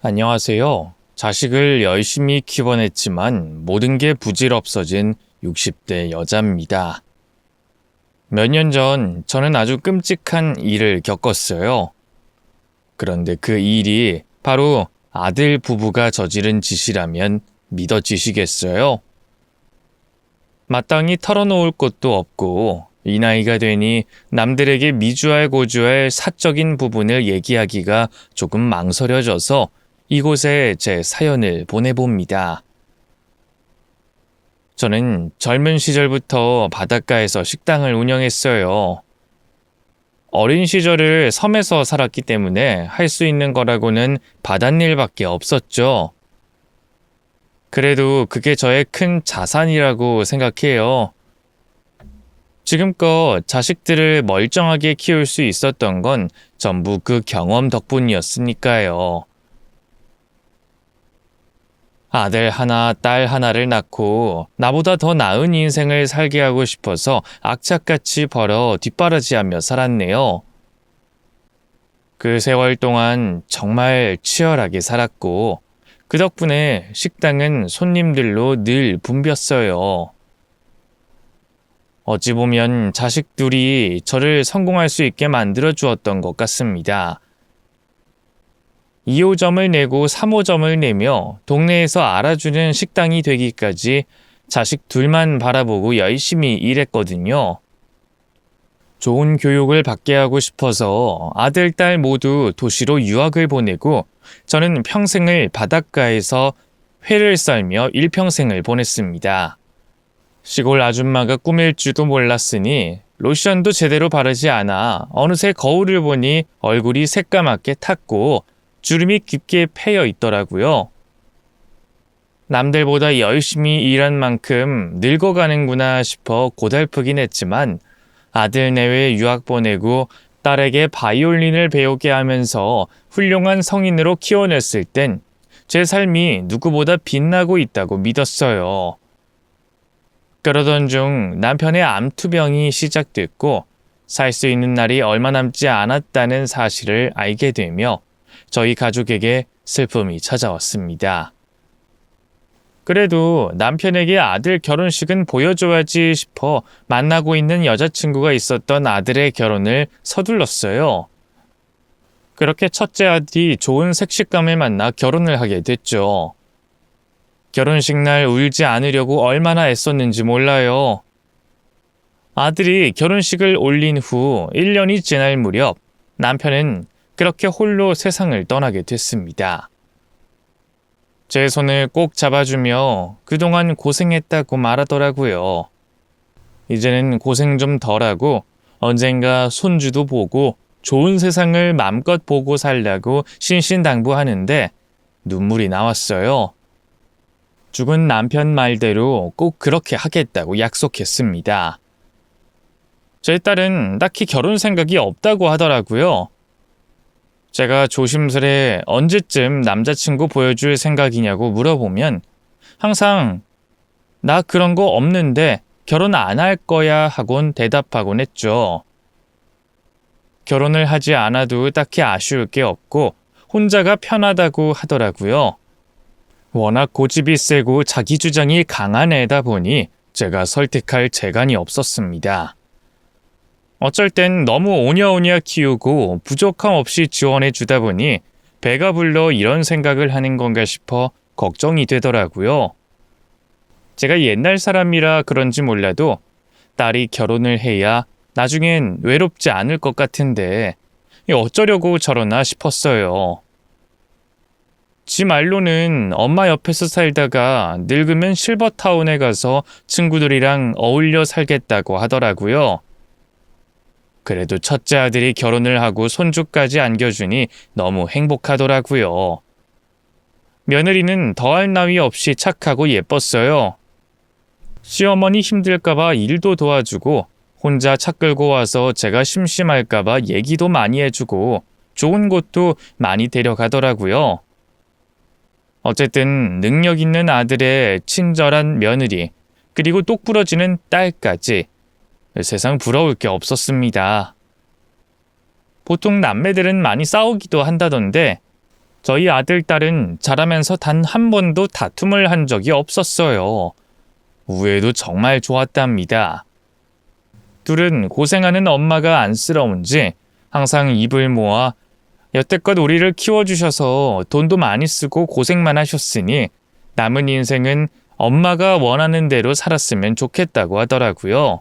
안녕하세요. 자식을 열심히 키워냈지만 모든 게 부질없어진 60대 여자입니다. 몇 년 전 저는 아주 끔찍한 일을 겪었어요. 그런데 그 일이 바로 아들 부부가 저지른 짓이라면 믿어지시겠어요? 마땅히 털어놓을 것도 없고 이 나이가 되니 남들에게 미주알 고주할 사적인 부분을 얘기하기가 조금 망설여져서 이곳에 제 사연을 보내봅니다. 저는 젊은 시절부터 바닷가에서 식당을 운영했어요. 어린 시절을 섬에서 살았기 때문에 할 수 있는 거라고는 바닷일밖에 없었죠. 그래도 그게 저의 큰 자산이라고 생각해요. 지금껏 자식들을 멀쩡하게 키울 수 있었던 건 전부 그 경험 덕분이었으니까요. 아들 하나, 딸 하나를 낳고 나보다 더 나은 인생을 살게 하고 싶어서 악착같이 벌어 뒷바라지하며 살았네요. 그 세월 동안 정말 치열하게 살았고 그 덕분에 식당은 손님들로 늘 붐볐어요. 어찌 보면 자식들이 저를 성공할 수 있게 만들어 주었던 것 같습니다. 2호점을 내고 3호점을 내며 동네에서 알아주는 식당이 되기까지 자식 둘만 바라보고 열심히 일했거든요. 좋은 교육을 받게 하고 싶어서 아들, 딸 모두 도시로 유학을 보내고 저는 평생을 바닷가에서 회를 썰며 일평생을 보냈습니다. 시골 아줌마가 꿈일 줄도 몰랐으니 로션도 제대로 바르지 않아 어느새 거울을 보니 얼굴이 새까맣게 탔고 주름이 깊게 패여 있더라고요. 남들보다 열심히 일한 만큼 늙어가는구나 싶어 고달프긴 했지만 아들 내외 유학 보내고 딸에게 바이올린을 배우게 하면서 훌륭한 성인으로 키워냈을 땐 제 삶이 누구보다 빛나고 있다고 믿었어요. 그러던 중 남편의 암투병이 시작됐고 살 수 있는 날이 얼마 남지 않았다는 사실을 알게 되며 저희 가족에게 슬픔이 찾아왔습니다. 그래도 남편에게 아들 결혼식은 보여줘야지 싶어 만나고 있는 여자친구가 있었던 아들의 결혼을 서둘렀어요. 그렇게 첫째 아들이 좋은 색식감을 만나 결혼을 하게 됐죠. 결혼식 날 울지 않으려고 얼마나 애썼는지 몰라요. 아들이 결혼식을 올린 후 1년이 지날 무렵 남편은 그렇게 홀로 세상을 떠나게 됐습니다. 제 손을 꼭 잡아주며 그동안 고생했다고 말하더라고요. 이제는 고생 좀 덜하고 언젠가 손주도 보고 좋은 세상을 맘껏 보고 살려고 신신당부하는데 눈물이 나왔어요. 죽은 남편 말대로 꼭 그렇게 하겠다고 약속했습니다. 제 딸은 딱히 결혼 생각이 없다고 하더라고요. 제가 조심스레 언제쯤 남자친구 보여줄 생각이냐고 물어보면 항상 나 그런 거 없는데 결혼 안 할 거야 하곤 대답하곤 했죠. 결혼을 하지 않아도 딱히 아쉬울 게 없고 혼자가 편하다고 하더라고요. 워낙 고집이 세고 자기 주장이 강한 애다 보니 제가 설득할 재간이 없었습니다. 어쩔 땐 너무 오냐오냐 키우고 부족함 없이 지원해 주다 보니 배가 불러 이런 생각을 하는 건가 싶어 걱정이 되더라고요. 제가 옛날 사람이라 그런지 몰라도 딸이 결혼을 해야 나중엔 외롭지 않을 것 같은데 어쩌려고 저러나 싶었어요. 지 말로는 엄마 옆에서 살다가 늙으면 실버타운에 가서 친구들이랑 어울려 살겠다고 하더라고요. 그래도 첫째 아들이 결혼을 하고 손주까지 안겨주니 너무 행복하더라고요. 며느리는 더할 나위 없이 착하고 예뻤어요. 시어머니 힘들까봐 일도 도와주고 혼자 차 끌고 와서 제가 심심할까봐 얘기도 많이 해주고 좋은 곳도 많이 데려가더라고요. 어쨌든 능력 있는 아들의 친절한 며느리, 그리고 똑부러지는 딸까지 세상 부러울 게 없었습니다. 보통 남매들은 많이 싸우기도 한다던데 저희 아들, 딸은 자라면서 단 한 번도 다툼을 한 적이 없었어요. 우애도 정말 좋았답니다. 둘은 고생하는 엄마가 안쓰러운지 항상 입을 모아 여태껏 우리를 키워주셔서 돈도 많이 쓰고 고생만 하셨으니 남은 인생은 엄마가 원하는 대로 살았으면 좋겠다고 하더라고요.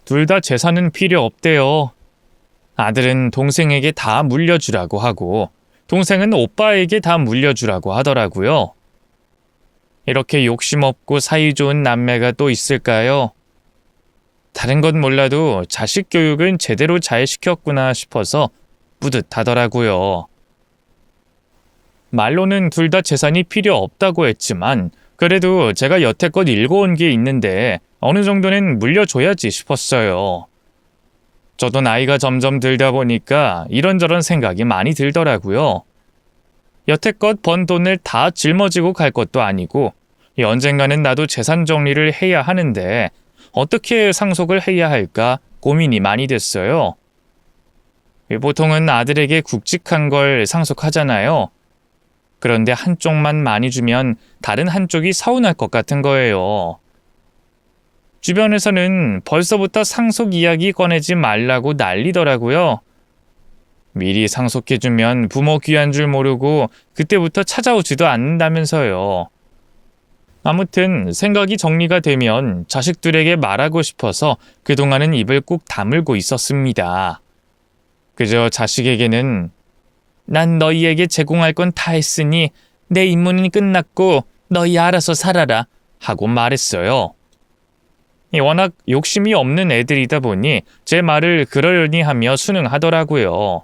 둘 다 재산은 필요 없대요. 아들은 동생에게 다 물려주라고 하고 동생은 오빠에게 다 물려주라고 하더라고요. 이렇게 욕심 없고 사이 좋은 남매가 또 있을까요? 다른 건 몰라도 자식 교육은 제대로 잘 시켰구나 싶어서 뿌듯하더라고요. 말로는 둘 다 재산이 필요 없다고 했지만 그래도 제가 여태껏 읽어온 게 있는데 어느 정도는 물려줘야지 싶었어요. 저도 나이가 점점 들다 보니까 이런저런 생각이 많이 들더라고요. 여태껏 번 돈을 다 짊어지고 갈 것도 아니고 언젠가는 나도 재산 정리를 해야 하는데 어떻게 상속을 해야 할까 고민이 많이 됐어요. 보통은 아들에게 굵직한 걸 상속하잖아요. 그런데 한쪽만 많이 주면 다른 한쪽이 서운할 것 같은 거예요. 주변에서는 벌써부터 상속 이야기 꺼내지 말라고 난리더라고요. 미리 상속해주면 부모 귀한 줄 모르고 그때부터 찾아오지도 않는다면서요. 아무튼 생각이 정리가 되면 자식들에게 말하고 싶어서 그동안은 입을 꾹 다물고 있었습니다. 그저 자식에게는 난 너희에게 제공할 건 다 했으니 내 임무는 끝났고 너희 알아서 살아라 하고 말했어요. 워낙 욕심이 없는 애들이다 보니 제 말을 그러려니 하며 순응하더라고요.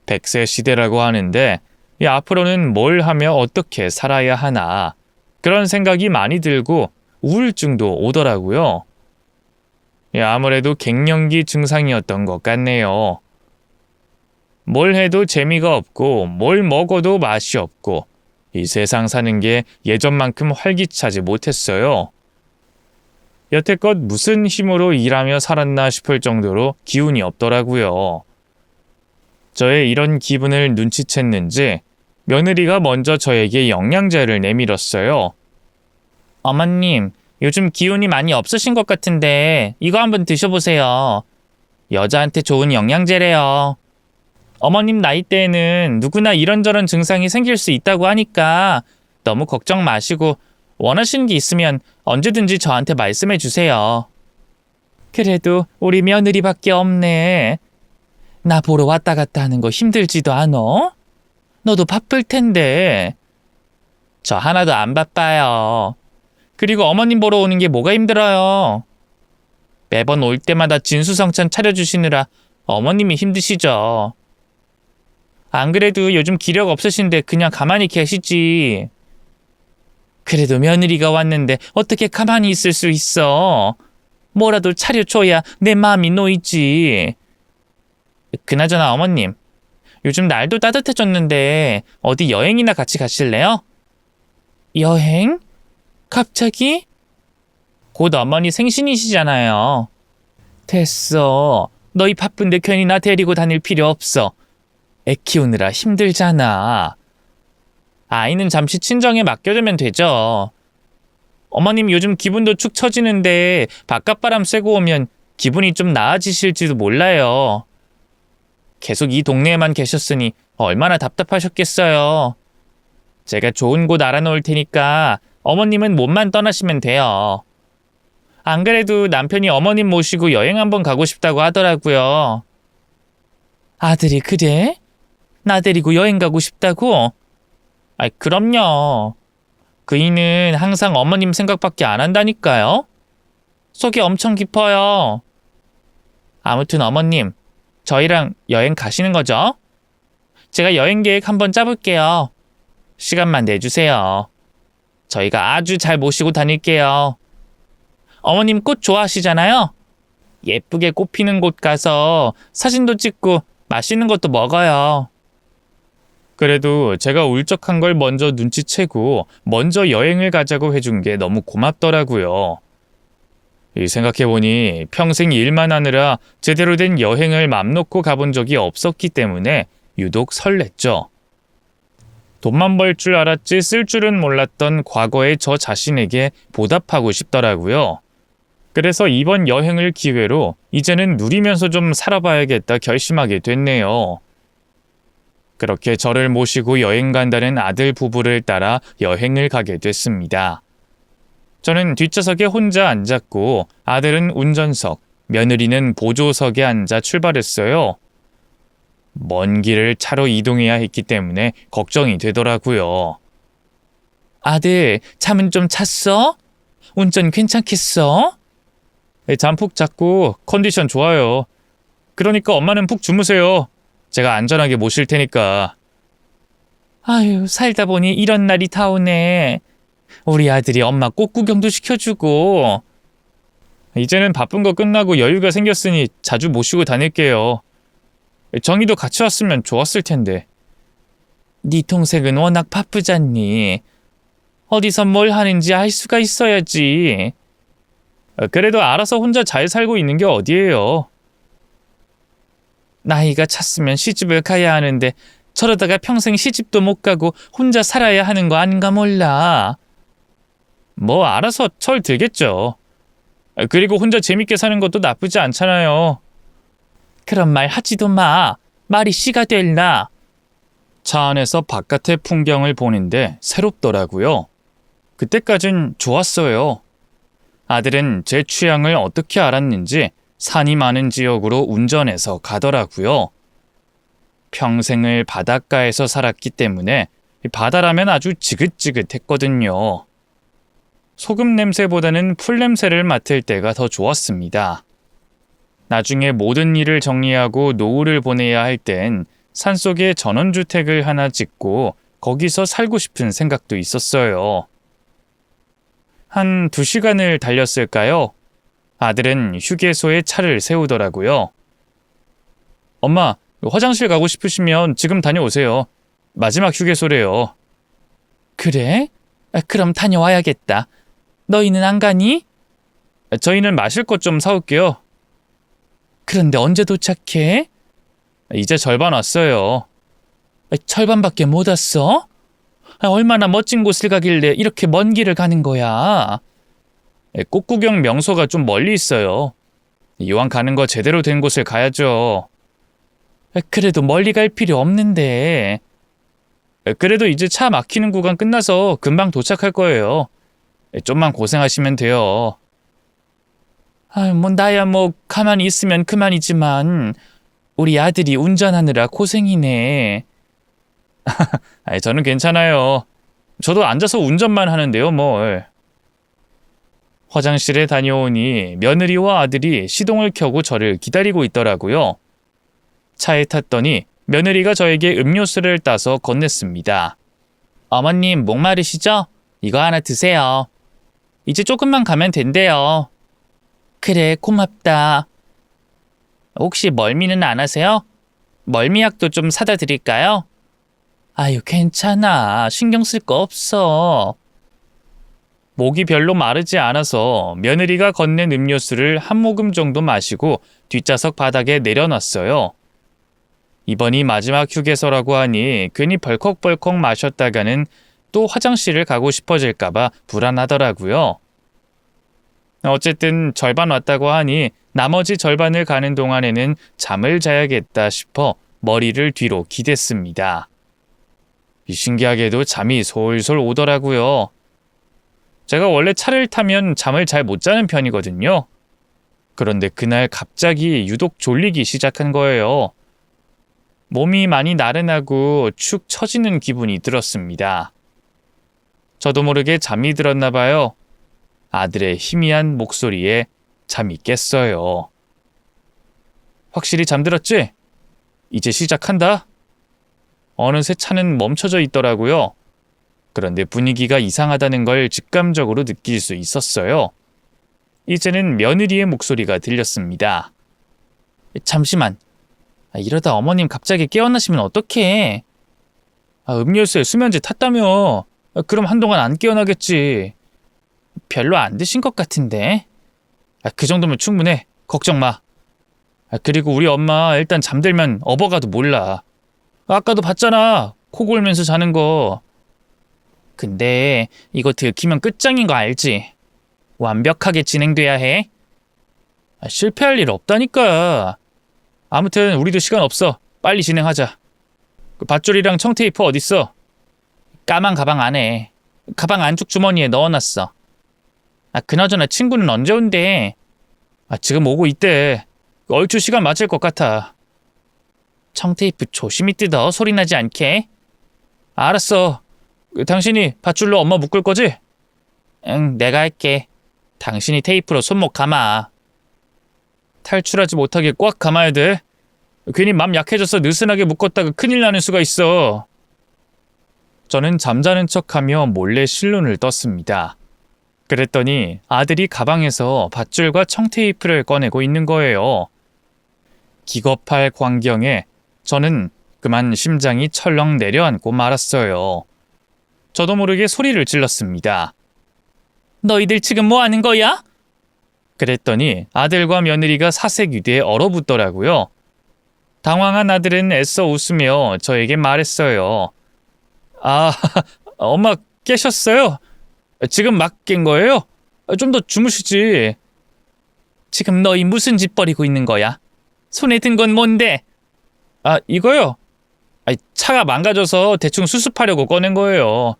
100세 시대라고 하는데 앞으로는 뭘 하며 어떻게 살아야 하나 그런 생각이 많이 들고 우울증도 오더라고요. 아무래도 갱년기 증상이었던 것 같네요. 뭘 해도 재미가 없고 뭘 먹어도 맛이 없고 이 세상 사는 게 예전만큼 활기차지 못했어요. 여태껏 무슨 힘으로 일하며 살았나 싶을 정도로 기운이 없더라고요. 저의 이런 기분을 눈치챘는지 며느리가 먼저 저에게 영양제를 내밀었어요. 어머님, 요즘 기운이 많이 없으신 것 같은데 이거 한번 드셔보세요. 여자한테 좋은 영양제래요. 어머님 나이대에는 누구나 이런저런 증상이 생길 수 있다고 하니까 너무 걱정 마시고 원하시는 게 있으면 언제든지 저한테 말씀해 주세요. 그래도 우리 며느리밖에 없네. 나 보러 왔다 갔다 하는 거 힘들지도 않어? 너도 바쁠 텐데. 저 하나도 안 바빠요. 그리고 어머님 보러 오는 게 뭐가 힘들어요. 매번 올 때마다 진수성찬 차려주시느라 어머님이 힘드시죠. 안 그래도 요즘 기력 없으신데 그냥 가만히 계시지. 그래도 며느리가 왔는데 어떻게 가만히 있을 수 있어. 뭐라도 차려줘야 내 마음이 놓이지. 그나저나 어머님, 요즘 날도 따뜻해졌는데 어디 여행이나 같이 가실래요? 여행? 갑자기? 곧 어머니 생신이시잖아요. 됐어. 너희 바쁜데 괜히 나 데리고 다닐 필요 없어. 애 키우느라 힘들잖아. 아이는 잠시 친정에 맡겨두면 되죠. 어머님 요즘 기분도 축 처지는데 바깥바람 쐬고 오면 기분이 좀 나아지실지도 몰라요. 계속 이 동네에만 계셨으니 얼마나 답답하셨겠어요. 제가 좋은 곳 알아놓을 테니까 어머님은 몸만 떠나시면 돼요. 안 그래도 남편이 어머님 모시고 여행 한번 가고 싶다고 하더라고요. 아들이 그래? 나 데리고 여행 가고 싶다고? 그럼요. 그이는 항상 어머님 생각밖에 안 한다니까요. 속이 엄청 깊어요. 아무튼 어머님, 저희랑 여행 가시는 거죠? 제가 여행 계획 한번 짜볼게요. 시간만 내주세요. 저희가 아주 잘 모시고 다닐게요. 어머님 꽃 좋아하시잖아요? 예쁘게 꽃 피는 곳 가서 사진도 찍고 맛있는 것도 먹어요. 그래도 제가 울적한 걸 먼저 눈치채고 먼저 여행을 가자고 해준 게 너무 고맙더라고요. 생각해보니 평생 일만 하느라 제대로 된 여행을 맘 놓고 가본 적이 없었기 때문에 유독 설렜죠. 돈만 벌 줄 알았지 쓸 줄은 몰랐던 과거의 저 자신에게 보답하고 싶더라고요. 그래서 이번 여행을 기회로 이제는 누리면서 좀 살아봐야겠다 결심하게 됐네요. 그렇게 저를 모시고 여행 간다는 아들 부부를 따라 여행을 가게 됐습니다. 저는 뒷좌석에 혼자 앉았고 아들은 운전석, 며느리는 보조석에 앉아 출발했어요. 먼 길을 차로 이동해야 했기 때문에 걱정이 되더라고요. 아들, 잠은 좀 잤어? 운전 괜찮겠어? 잠 푹 잤고 컨디션 좋아요. 그러니까 엄마는 푹 주무세요. 제가 안전하게 모실 테니까. 아유, 살다 보니 이런 날이 다 오네. 우리 아들이 엄마 꽃 구경도 시켜주고. 이제는 바쁜 거 끝나고 여유가 생겼으니 자주 모시고 다닐게요. 정희도 같이 왔으면 좋았을 텐데. 네 동생은 워낙 바쁘잖니. 어디서 뭘 하는지 알 수가 있어야지. 그래도 알아서 혼자 잘 살고 있는 게 어디예요. 나이가 찼으면 시집을 가야 하는데 저러다가 평생 시집도 못 가고 혼자 살아야 하는 거 아닌가 몰라. 뭐 알아서 철 들겠죠. 그리고 혼자 재밌게 사는 것도 나쁘지 않잖아요. 그런 말 하지도 마. 말이 씨가 될나. 차 안에서 바깥의 풍경을 보는데 새롭더라고요. 그때까진 좋았어요. 아들은 제 취향을 어떻게 알았는지 산이 많은 지역으로 운전해서 가더라고요. 평생을 바닷가에서 살았기 때문에 바다라면 아주 지긋지긋했거든요. 소금 냄새보다는 풀 냄새를 맡을 때가 더 좋았습니다. 나중에 모든 일을 정리하고 노후를 보내야 할 땐 산속에 전원주택을 하나 짓고 거기서 살고 싶은 생각도 있었어요. 한 2시간을 달렸을까요? 아들은 휴게소에 차를 세우더라고요. 엄마, 화장실 가고 싶으시면 지금 다녀오세요. 마지막 휴게소래요. 그래? 그럼 다녀와야겠다. 너희는 안 가니? 저희는 마실 것 좀 사올게요. 그런데 언제 도착해? 이제 절반 왔어요. 절반밖에 못 왔어? 얼마나 멋진 곳을 가길래 이렇게 먼 길을 가는 거야? 꽃구경 명소가 좀 멀리 있어요. 이왕 가는 거 제대로 된 곳을 가야죠. 그래도 멀리 갈 필요 없는데. 그래도 이제 차 막히는 구간 끝나서 금방 도착할 거예요. 좀만 고생하시면 돼요. 나야 가만히 있으면 그만이지만 우리 아들이 운전하느라 고생이네. 저는 괜찮아요. 저도 앉아서 운전만 하는데요, 뭘. 화장실에 다녀오니 며느리와 아들이 시동을 켜고 저를 기다리고 있더라고요. 차에 탔더니 며느리가 저에게 음료수를 따서 건넸습니다. 어머님, 목마르시죠? 이거 하나 드세요. 이제 조금만 가면 된대요. 그래, 고맙다. 혹시 멀미는 안 하세요? 멀미약도 좀 사다 드릴까요? 아유, 괜찮아. 신경 쓸 거 없어. 목이 별로 마르지 않아서 며느리가 건넨 음료수를 한 모금 정도 마시고 뒷좌석 바닥에 내려놨어요. 이번이 마지막 휴게소라고 하니 괜히 벌컥벌컥 마셨다가는 또 화장실을 가고 싶어질까봐 불안하더라고요. 어쨌든 절반 왔다고 하니 나머지 절반을 가는 동안에는 잠을 자야겠다 싶어 머리를 뒤로 기댔습니다. 신기하게도 잠이 솔솔 오더라고요. 제가 원래 차를 타면 잠을 잘 못 자는 편이거든요. 그런데 그날 갑자기 유독 졸리기 시작한 거예요. 몸이 많이 나른하고 축 처지는 기분이 들었습니다. 저도 모르게 잠이 들었나 봐요. 아들의 희미한 목소리에 잠이 깼어요. 확실히 잠들었지? 이제 시작한다. 어느새 차는 멈춰져 있더라고요. 그런데 분위기가 이상하다는 걸 직감적으로 느낄 수 있었어요. 이제는 며느리의 목소리가 들렸습니다. 잠시만. 이러다 어머님 갑자기 깨어나시면 어떡해? 음료수에 수면제 탔다며. 그럼 한동안 안 깨어나겠지. 별로 안 드신 것 같은데. 그 정도면 충분해. 걱정 마. 그리고 우리 엄마 일단 잠들면 업어가도 몰라. 아까도 봤잖아. 코 골면서 자는 거. 근데 이거 들키면 끝장인 거 알지? 완벽하게 진행돼야 해. 실패할 일 없다니까. 아무튼 우리도 시간 없어. 빨리 진행하자. 그 밧줄이랑 청테이프 어딨어? 까만 가방 안에. 가방 안쪽 주머니에 넣어놨어. 그나저나 친구는 언제 온대? 지금 오고 있대. 얼추 시간 맞을 것 같아. 청테이프 조심히 뜯어. 소리 나지 않게. 알았어. 당신이 밧줄로 엄마 묶을 거지? 응, 내가 할게. 당신이 테이프로 손목 감아. 탈출하지 못하게 꽉 감아야 돼. 괜히 맘 약해져서 느슨하게 묶었다가 큰일 나는 수가 있어. 저는 잠자는 척하며 몰래 실눈을 떴습니다. 그랬더니 아들이 가방에서 밧줄과 청테이프를 꺼내고 있는 거예요. 기겁할 광경에 저는 그만 심장이 철렁 내려앉고 말았어요. 저도 모르게 소리를 질렀습니다. 너희들 지금 뭐 하는 거야? 그랬더니 아들과 며느리가 사색유대에 얼어붙더라고요. 당황한 아들은 애써 웃으며 저에게 말했어요. 엄마 깨셨어요? 지금 막 깬 거예요? 좀 더 주무시지. 지금 너희 무슨 짓 벌이고 있는 거야? 손에 든 건 뭔데? 이거요? 차가 망가져서 대충 수습하려고 꺼낸 거예요.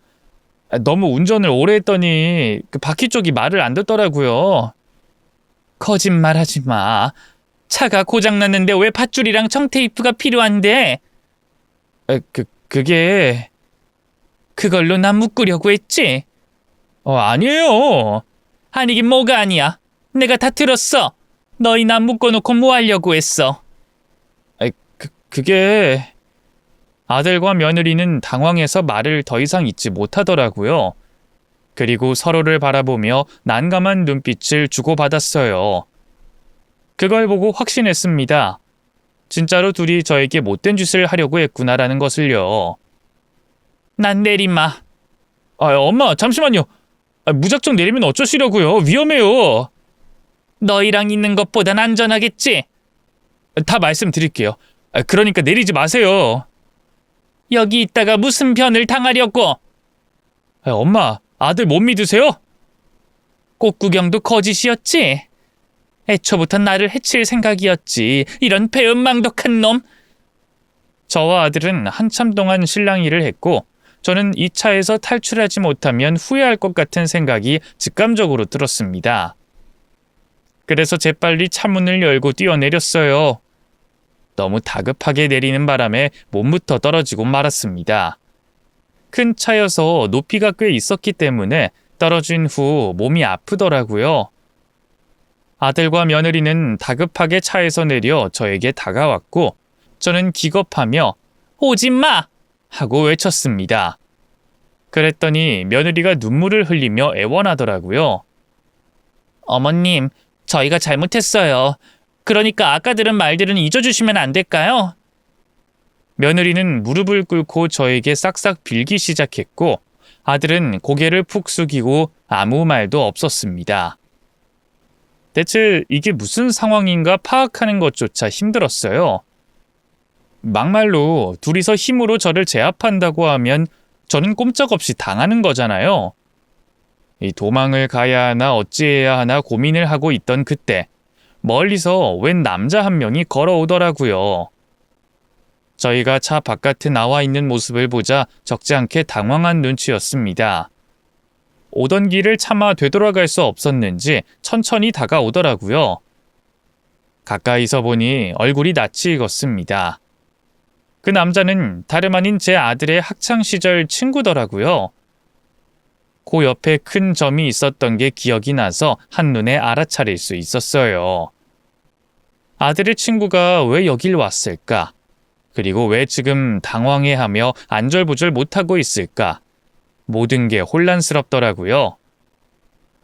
너무 운전을 오래 했더니 그 바퀴 쪽이 말을 안 듣더라고요. 거짓말하지 마. 차가 고장났는데 왜 밧줄이랑 청테이프가 필요한데? 그게... 그걸로 나 묶으려고 했지? 아니에요. 아니긴 뭐가 아니야. 내가 다 들었어. 너희 나 묶어놓고 뭐 하려고 했어? 그게... 아들과 며느리는 당황해서 말을 더 이상 잇지 못하더라고요. 그리고 서로를 바라보며 난감한 눈빛을 주고받았어요. 그걸 보고 확신했습니다. 진짜로 둘이 저에게 못된 짓을 하려고 했구나라는 것을요. 난 내리마. 엄마 잠시만요. 무작정 내리면 어쩌시려고요? 위험해요. 너희랑 있는 것보단 안전하겠지? 다 말씀드릴게요. 그러니까 내리지 마세요. 여기 있다가 무슨 변을 당하려고? 엄마, 아들 못 믿으세요? 꽃구경도 거짓이었지? 애초부터 나를 해칠 생각이었지. 이런 배은망덕한 놈. 저와 아들은 한참 동안 실랑이를 했고 저는 이 차에서 탈출하지 못하면 후회할 것 같은 생각이 직감적으로 들었습니다. 그래서 재빨리 차 문을 열고 뛰어내렸어요. 너무 다급하게 내리는 바람에 몸부터 떨어지고 말았습니다. 큰 차여서 높이가 꽤 있었기 때문에 떨어진 후 몸이 아프더라고요. 아들과 며느리는 다급하게 차에서 내려 저에게 다가왔고 저는 기겁하며 오지 마! 하고 외쳤습니다. 그랬더니 며느리가 눈물을 흘리며 애원하더라고요. 어머님, 저희가 잘못했어요. 그러니까 아까 들은 말들은 잊어주시면 안 될까요? 며느리는 무릎을 꿇고 저에게 싹싹 빌기 시작했고 아들은 고개를 푹 숙이고 아무 말도 없었습니다. 대체 이게 무슨 상황인가 파악하는 것조차 힘들었어요. 막말로 둘이서 힘으로 저를 제압한다고 하면 저는 꼼짝없이 당하는 거잖아요. 이 도망을 가야 하나 어찌해야 하나 고민을 하고 있던 그때 멀리서 웬 남자 한 명이 걸어오더라고요. 저희가 차 바깥에 나와 있는 모습을 보자 적지 않게 당황한 눈치였습니다. 오던 길을 차마 되돌아갈 수 없었는지 천천히 다가오더라고요. 가까이서 보니 얼굴이 낯이 익었습니다. 그 남자는 다름 아닌 제 아들의 학창시절 친구더라고요. 그 옆에 큰 점이 있었던 게 기억이 나서 한눈에 알아차릴 수 있었어요. 아들의 친구가 왜 여길 왔을까? 그리고 왜 지금 당황해하며 안절부절 못하고 있을까? 모든 게 혼란스럽더라고요.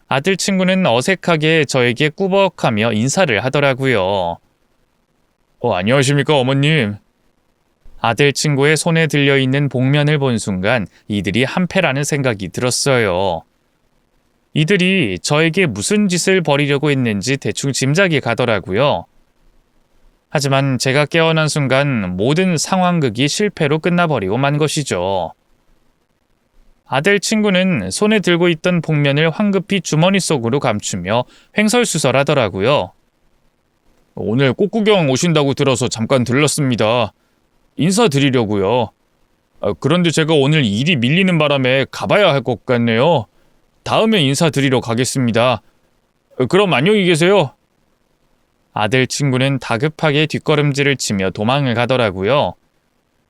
아들 친구는 어색하게 저에게 꾸벅하며 인사를 하더라고요. 안녕하십니까 어머님. 아들 친구의 손에 들려있는 복면을 본 순간 이들이 한패라는 생각이 들었어요. 이들이 저에게 무슨 짓을 벌이려고 했는지 대충 짐작이 가더라고요. 하지만 제가 깨어난 순간 모든 상황극이 실패로 끝나버리고 만 것이죠. 아들 친구는 손에 들고 있던 복면을 황급히 주머니 속으로 감추며 횡설수설하더라고요. 오늘 꽃구경 오신다고 들어서 잠깐 들렀습니다. 인사드리려고요. 그런데 제가 오늘 일이 밀리는 바람에 가봐야 할 것 같네요. 다음에 인사드리러 가겠습니다. 그럼 안녕히 계세요. 아들 친구는 다급하게 뒷걸음질을 치며 도망을 가더라고요.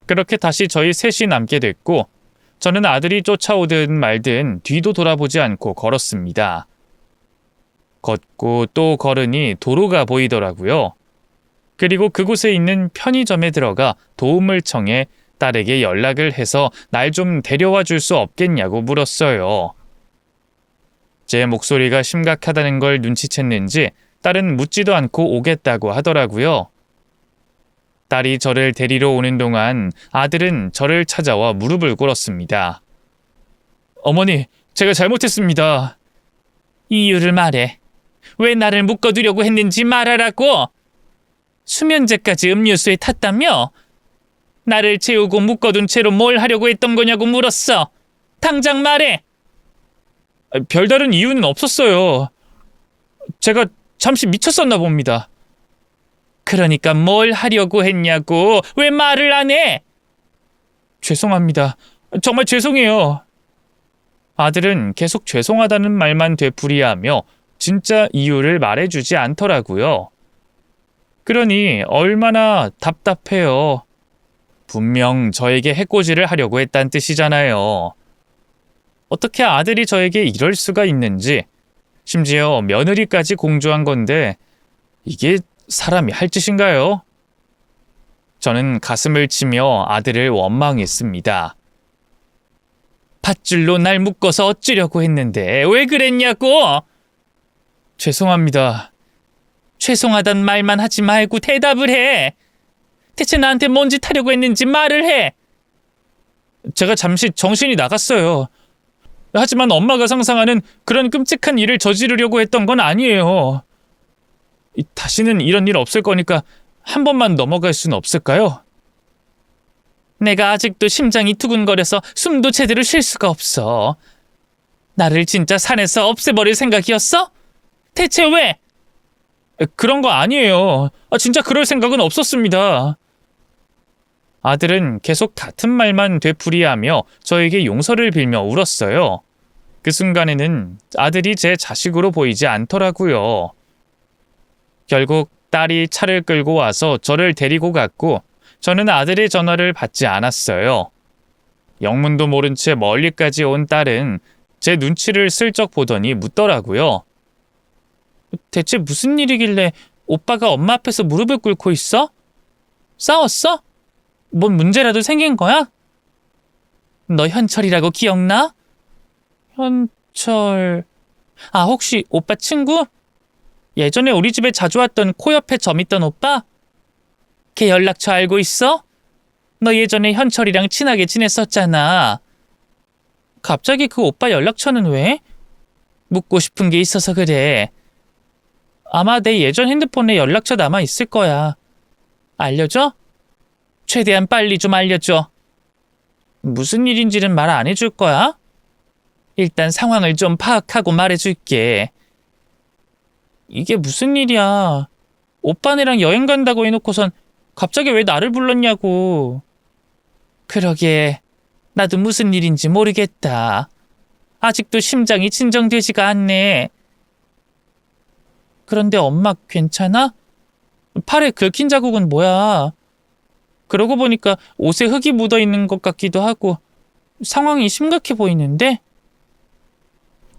그렇게 다시 저희 셋이 남게 됐고 저는 아들이 쫓아오든 말든 뒤도 돌아보지 않고 걸었습니다. 걷고 또 걸으니 도로가 보이더라고요. 그리고 그곳에 있는 편의점에 들어가 도움을 청해 딸에게 연락을 해서 날 좀 데려와 줄 수 없겠냐고 물었어요. 제 목소리가 심각하다는 걸 눈치챘는지 딸은 묻지도 않고 오겠다고 하더라고요. 딸이 저를 데리러 오는 동안 아들은 저를 찾아와 무릎을 꿇었습니다. 어머니, 제가 잘못했습니다. 이유를 말해. 왜 나를 묶어두려고 했는지 말하라고. 수면제까지 음료수에 탔다며? 나를 재우고 묶어둔 채로 뭘 하려고 했던 거냐고 물었어. 당장 말해. 별다른 이유는 없었어요. 제가 잠시 미쳤었나 봅니다. 그러니까 뭘 하려고 했냐고. 왜 말을 안 해? 죄송합니다. 정말 죄송해요. 아들은 계속 죄송하다는 말만 되풀이하며 진짜 이유를 말해주지 않더라고요. 그러니 얼마나 답답해요. 분명 저에게 해코지를 하려고 했단 뜻이잖아요. 어떻게 아들이 저에게 이럴 수가 있는지, 심지어 며느리까지 공주한 건데 이게 사람이 할 짓인가요? 저는 가슴을 치며 아들을 원망했습니다. 밧줄로 날 묶어서 어찌려고 했는데 왜 그랬냐고! 죄송합니다. 죄송하단 말만 하지 말고 대답을 해. 대체 나한테 뭔 짓 하려고 했는지 말을 해. 제가 잠시 정신이 나갔어요. 하지만 엄마가 상상하는 그런 끔찍한 일을 저지르려고 했던 건 아니에요. 다시는 이런 일 없을 거니까 한 번만 넘어갈 수는 없을까요? 내가 아직도 심장이 두근거려서 숨도 제대로 쉴 수가 없어. 나를 진짜 산에서 없애버릴 생각이었어? 대체 왜? 그런 거 아니에요. 진짜 그럴 생각은 없었습니다. 아들은 계속 같은 말만 되풀이하며 저에게 용서를 빌며 울었어요. 그 순간에는 아들이 제 자식으로 보이지 않더라고요. 결국 딸이 차를 끌고 와서 저를 데리고 갔고 저는 아들의 전화를 받지 않았어요. 영문도 모른 채 멀리까지 온 딸은 제 눈치를 슬쩍 보더니 묻더라고요. 대체 무슨 일이길래 오빠가 엄마 앞에서 무릎을 꿇고 있어? 싸웠어? 뭔 문제라도 생긴 거야? 너 현철이라고 기억나? 현철... 혹시 오빠 친구? 예전에 우리 집에 자주 왔던 코 옆에 점 있던 오빠? 걔 연락처 알고 있어? 너 예전에 현철이랑 친하게 지냈었잖아. 갑자기 그 오빠 연락처는 왜? 묻고 싶은 게 있어서 그래. 아마 내 예전 핸드폰에 연락처 남아 있을 거야. 알려줘? 최대한 빨리 좀 알려줘. 무슨 일인지는 말 안 해줄 거야? 일단 상황을 좀 파악하고 말해줄게. 이게 무슨 일이야. 오빠네랑 여행 간다고 해놓고선 갑자기 왜 나를 불렀냐고. 그러게, 나도 무슨 일인지 모르겠다. 아직도 심장이 진정되지가 않네. 그런데 엄마 괜찮아? 팔에 긁힌 자국은 뭐야? 그러고 보니까 옷에 흙이 묻어있는 것 같기도 하고 상황이 심각해 보이는데?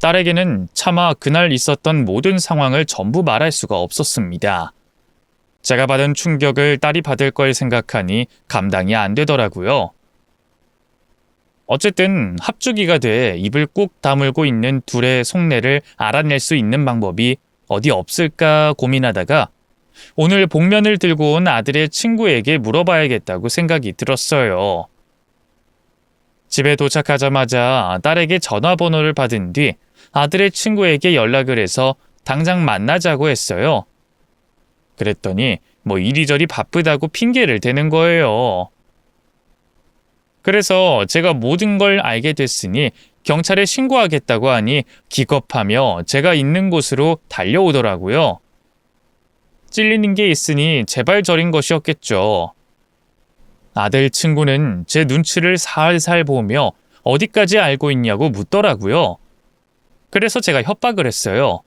딸에게는 차마 그날 있었던 모든 상황을 전부 말할 수가 없었습니다. 제가 받은 충격을 딸이 받을 걸 생각하니 감당이 안 되더라고요. 어쨌든 합주기가 돼 입을 꾹 다물고 있는 둘의 속내를 알아낼 수 있는 방법이 어디 없을까 고민하다가 오늘 복면을 들고 온 아들의 친구에게 물어봐야겠다고 생각이 들었어요. 집에 도착하자마자 딸에게 전화번호를 받은 뒤 아들의 친구에게 연락을 해서 당장 만나자고 했어요. 그랬더니 뭐 이리저리 바쁘다고 핑계를 대는 거예요. 그래서 제가 모든 걸 알게 됐으니 경찰에 신고하겠다고 하니 기겁하며 제가 있는 곳으로 달려오더라고요. 찔리는 게 있으니 제발 저린 것이었겠죠. 아들 친구는 제 눈치를 살살 보며 어디까지 알고 있냐고 묻더라고요. 그래서 제가 협박을 했어요.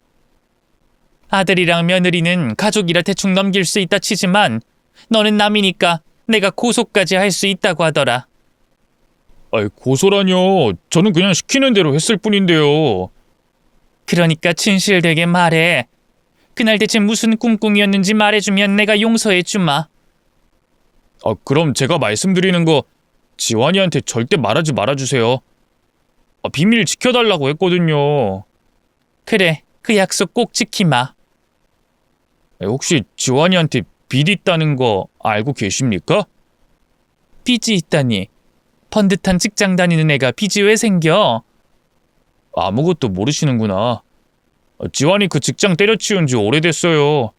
아들이랑 며느리는 가족이라 대충 넘길 수 있다 치지만 너는 남이니까 내가 고소까지 할 수 있다고 하더라. 고소라뇨. 저는 그냥 시키는 대로 했을 뿐인데요. 그러니까 진실되게 말해. 그날 대체 무슨 꿍꿍이었는지 말해주면 내가 용서해주마. 그럼 제가 말씀드리는 거 지환이한테 절대 말하지 말아주세요. 비밀 지켜달라고 했거든요. 그래, 그 약속 꼭 지키마. 혹시 지환이한테 빚 있다는 거 알고 계십니까? 빚이 있다니. 번듯한 직장 다니는 애가 빚이 왜 생겨? 아무것도 모르시는구나. 지환이 그 직장 때려치운 지 오래됐어요.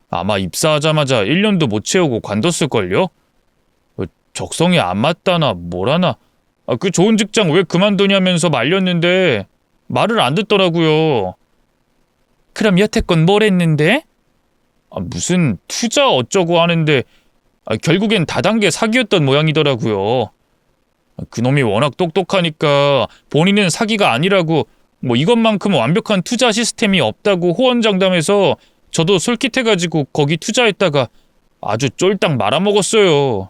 아마 입사하자마자 1년도 못 채우고 관뒀을걸요? 적성에 안 맞다나 뭐라나. 그 좋은 직장 왜 그만두냐면서 말렸는데 말을 안 듣더라고요. 그럼 여태껏 뭘 했는데? 무슨 투자 어쩌고 하는데 결국엔 다단계 사기였던 모양이더라고요. 그놈이 워낙 똑똑하니까 본인은 사기가 아니라고 뭐 이것만큼 완벽한 투자 시스템이 없다고 호언장담해서 저도 솔깃해가지고 거기 투자했다가 아주 쫄딱 말아먹었어요.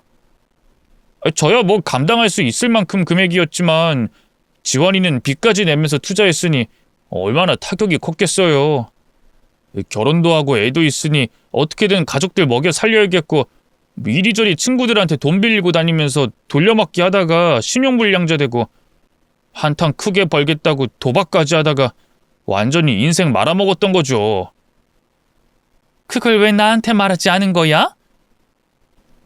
저야 뭐 감당할 수 있을 만큼 금액이었지만 지환이는 빚까지 내면서 투자했으니 얼마나 타격이 컸겠어요. 결혼도 하고 애도 있으니 어떻게든 가족들 먹여 살려야겠고 이리저리 친구들한테 돈 빌리고 다니면서 돌려막기 하다가 신용불량자 되고 한탕 크게 벌겠다고 도박까지 하다가 완전히 인생 말아먹었던 거죠. 그걸 왜 나한테 말하지 않은 거야?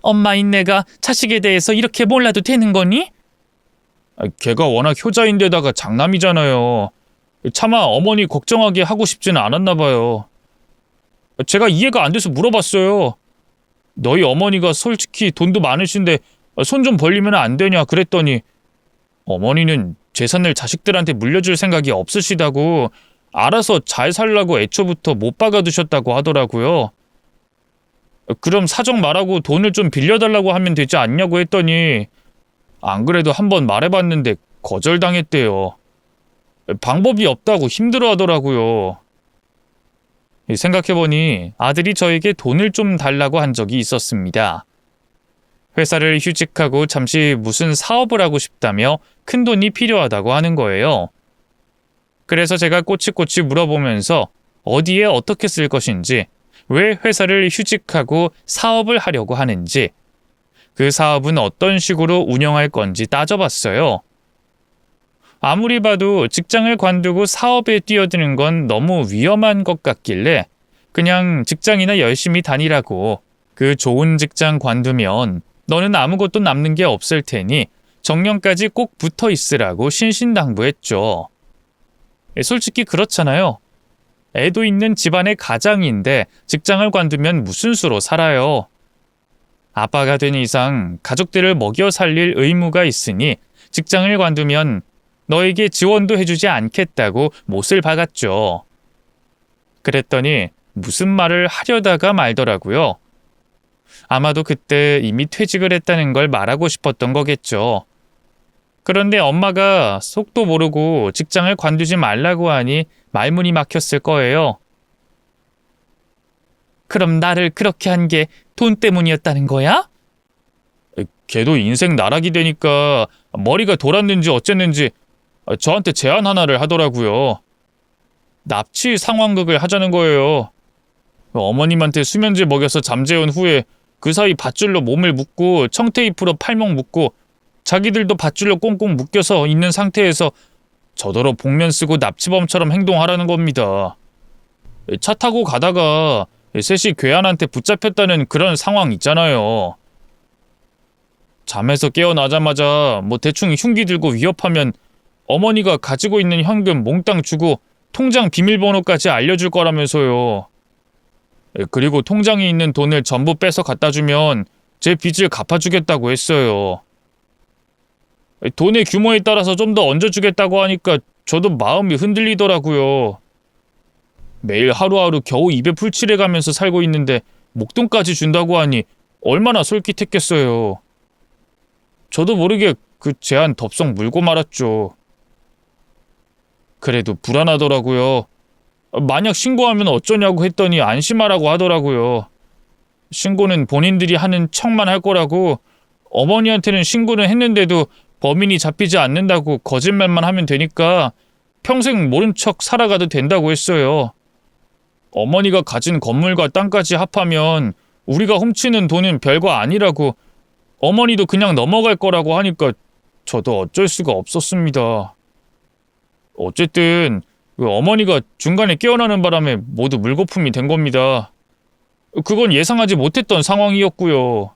엄마인 내가 자식에 대해서 이렇게 몰라도 되는 거니? 걔가 워낙 효자인데다가 장남이잖아요. 차마 어머니 걱정하게 하고 싶지는 않았나 봐요. 제가 이해가 안 돼서 물어봤어요. 너희 어머니가 솔직히 돈도 많으신데 손 좀 벌리면 안 되냐 그랬더니 어머니는 재산을 자식들한테 물려줄 생각이 없으시다고 알아서 잘 살라고 애초부터 못 박아두셨다고 하더라고요. 그럼 사정 말하고 돈을 좀 빌려달라고 하면 되지 않냐고 했더니 안 그래도 한번 말해봤는데 거절당했대요. 방법이 없다고 힘들어하더라고요. 생각해보니 아들이 저에게 돈을 좀 달라고 한 적이 있었습니다. 회사를 휴직하고 잠시 무슨 사업을 하고 싶다며 큰돈이 필요하다고 하는 거예요. 그래서 제가 꼬치꼬치 물어보면서 어디에 어떻게 쓸 것인지, 왜 회사를 휴직하고 사업을 하려고 하는지, 그 사업은 어떤 식으로 운영할 건지 따져봤어요. 아무리 봐도 직장을 관두고 사업에 뛰어드는 건 너무 위험한 것 같길래 그냥 직장이나 열심히 다니라고, 그 좋은 직장 관두면 너는 아무것도 남는 게 없을 테니 정년까지 꼭 붙어 있으라고 신신당부했죠. 솔직히 그렇잖아요. 애도 있는 집안의 가장인데 직장을 관두면 무슨 수로 살아요. 아빠가 된 이상 가족들을 먹여 살릴 의무가 있으니 직장을 관두면 너에게 지원도 해주지 않겠다고 못을 박았죠. 그랬더니 무슨 말을 하려다가 말더라고요. 아마도 그때 이미 퇴직을 했다는 걸 말하고 싶었던 거겠죠. 그런데 엄마가 속도 모르고 직장을 관두지 말라고 하니 말문이 막혔을 거예요. 그럼 나를 그렇게 한 게 돈 때문이었다는 거야? 걔도 인생 나락이 되니까 머리가 돌았는지 어쨌는지 저한테 제안 하나를 하더라고요. 납치 상황극을 하자는 거예요. 어머님한테 수면제 먹여서 잠재운 후에 그 사이 밧줄로 몸을 묶고 청테이프로 팔목 묶고 자기들도 밧줄로 꽁꽁 묶여서 있는 상태에서 저더러 복면 쓰고 납치범처럼 행동하라는 겁니다. 차 타고 가다가 셋이 괴한한테 붙잡혔다는 그런 상황 있잖아요. 잠에서 깨어나자마자 뭐 대충 흉기 들고 위협하면 어머니가 가지고 있는 현금 몽땅 주고 통장 비밀번호까지 알려줄 거라면서요. 그리고 통장에 있는 돈을 전부 빼서 갖다 주면 제 빚을 갚아주겠다고 했어요. 돈의 규모에 따라서 좀 더 얹어주겠다고 하니까 저도 마음이 흔들리더라고요. 매일 하루하루 겨우 입에 풀칠해 가면서 살고 있는데 목돈까지 준다고 하니 얼마나 솔깃했겠어요. 저도 모르게 그 제안 덥석 물고 말았죠. 그래도 불안하더라고요. 만약 신고하면 어쩌냐고 했더니 안심하라고 하더라고요. 신고는 본인들이 하는 척만 할 거라고, 어머니한테는 신고는 했는데도 범인이 잡히지 않는다고 거짓말만 하면 되니까 평생 모른 척 살아가도 된다고 했어요. 어머니가 가진 건물과 땅까지 합하면 우리가 훔치는 돈은 별거 아니라고, 어머니도 그냥 넘어갈 거라고 하니까 저도 어쩔 수가 없었습니다. 어쨌든 어머니가 중간에 깨어나는 바람에 모두 물거품이 된 겁니다. 그건 예상하지 못했던 상황이었고요.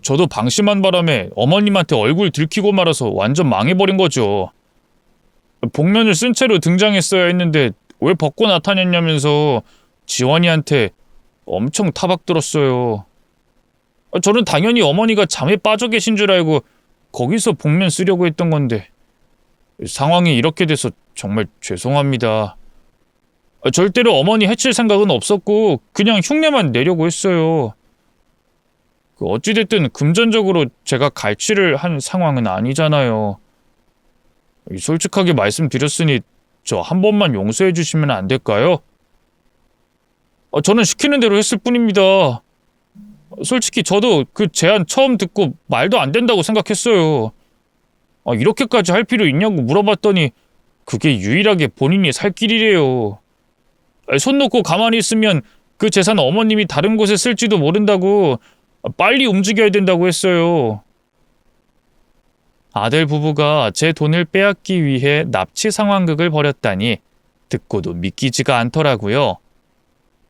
저도 방심한 바람에 어머님한테 얼굴 들키고 말아서 완전 망해버린 거죠. 복면을 쓴 채로 등장했어야 했는데 왜 벗고 나타냈냐면서 지원이한테 엄청 타박 들었어요. 저는 당연히 어머니가 잠에 빠져 계신 줄 알고 거기서 복면 쓰려고 했던 건데, 상황이 이렇게 돼서 정말 죄송합니다. 절대로 어머니 해칠 생각은 없었고 그냥 흉내만 내려고 했어요. 어찌됐든 금전적으로 제가 갈취를 한 상황은 아니잖아요. 솔직하게 말씀드렸으니 저 한 번만 용서해 주시면 안 될까요? 저는 시키는 대로 했을 뿐입니다. 솔직히 저도 그 제안 처음 듣고 말도 안 된다고 생각했어요. 이렇게까지 할 필요 있냐고 물어봤더니 그게 유일하게 본인이 살 길이래요. 손 놓고 가만히 있으면 그 재산 어머님이 다른 곳에 쓸지도 모른다고, 빨리 움직여야 된다고 했어요. 아들 부부가 제 돈을 빼앗기 위해 납치 상황극을 벌였다니 듣고도 믿기지가 않더라고요.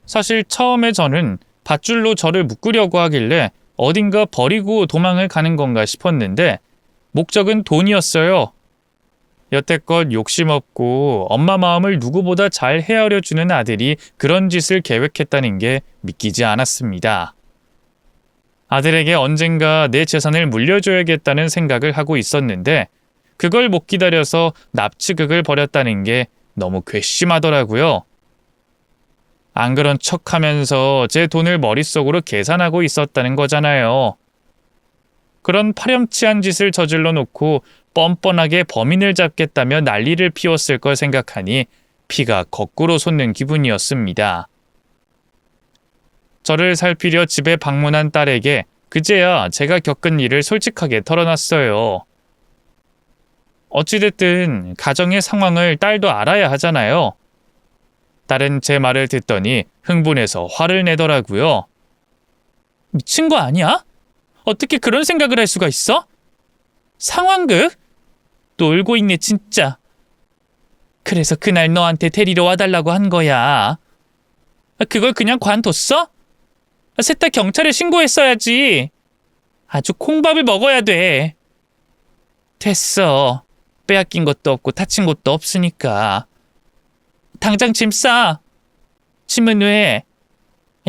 사실 처음에 저는 밧줄로 저를 묶으려고 하길래 어딘가 버리고 도망을 가는 건가 싶었는데 목적은 돈이었어요. 여태껏 욕심 없고 엄마 마음을 누구보다 잘 헤아려주는 아들이 그런 짓을 계획했다는 게 믿기지 않았습니다. 아들에게 언젠가 내 재산을 물려줘야겠다는 생각을 하고 있었는데 그걸 못 기다려서 납치극을 벌였다는 게 너무 괘씸하더라고요. 안 그런 척하면서 제 돈을 머릿속으로 계산하고 있었다는 거잖아요. 그런 파렴치한 짓을 저질러 놓고 뻔뻔하게 범인을 잡겠다며 난리를 피웠을 걸 생각하니 피가 거꾸로 솟는 기분이었습니다. 저를 살피려 집에 방문한 딸에게 그제야 제가 겪은 일을 솔직하게 털어놨어요. 어찌됐든 가정의 상황을 딸도 알아야 하잖아요. 딸은 제 말을 듣더니 흥분해서 화를 내더라고요. 미친 거 아니야? 어떻게 그런 생각을 할 수가 있어? 상황극? 놀고 있네 진짜. 그래서 그날 너한테 데리러 와달라고 한 거야. 그걸 그냥 관뒀어? 셋 다 경찰에 신고했어야지. 아주 콩밥을 먹어야 돼. 됐어. 빼앗긴 것도 없고 다친 것도 없으니까. 당장 짐 싸. 짐은 왜?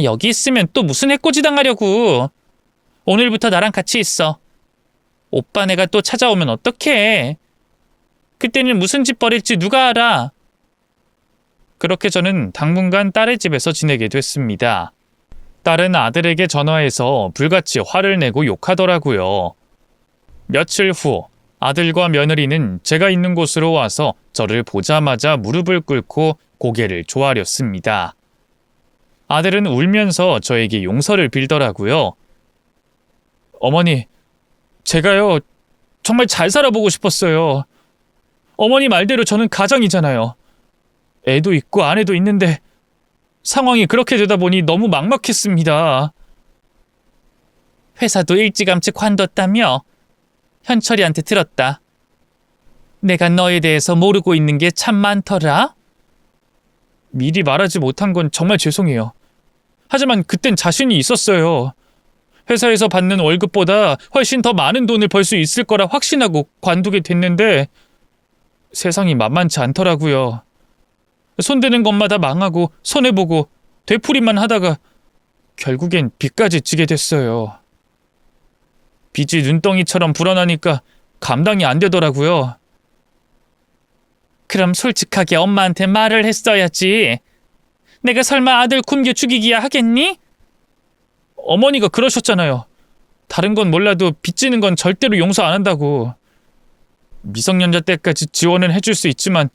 여기 있으면 또 무슨 해코지 당하려고. 오늘부터 나랑 같이 있어. 오빠 네가 또 찾아오면 어떡해. 그때는 무슨 짓 벌일지 누가 알아. 그렇게 저는 당분간 딸의 집에서 지내게 됐습니다. 딸은 아들에게 전화해서 불같이 화를 내고 욕하더라고요. 며칠 후 아들과 며느리는 제가 있는 곳으로 와서 저를 보자마자 무릎을 꿇고 고개를 조아렸습니다. 아들은 울면서 저에게 용서를 빌더라고요. 어머니, 제가요 정말 잘 살아보고 싶었어요. 어머니 말대로 저는 가장이잖아요. 애도 있고 아내도 있는데 상황이 그렇게 되다 보니 너무 막막했습니다. 회사도 일찌감치 관뒀다며? 현철이한테 들었다. 내가 너에 대해서 모르고 있는 게 참 많더라. 미리 말하지 못한 건 정말 죄송해요. 하지만 그땐 자신이 있었어요. 회사에서 받는 월급보다 훨씬 더 많은 돈을 벌 수 있을 거라 확신하고 관두게 됐는데 세상이 만만치 않더라고요. 손대는 것마다 망하고 손해보고 되풀이만 하다가 결국엔 빚까지 지게 됐어요. 빚이 눈덩이처럼 불어나니까 감당이 안 되더라고요. 그럼 솔직하게 엄마한테 말을 했어야지. 내가 설마 아들 굶겨 죽이기야 하겠니? 어머니가 그러셨잖아요. 다른 건 몰라도 빚지는 건 절대로 용서 안 한다고. 미성년자 때까지 지원은 해줄 수 있지만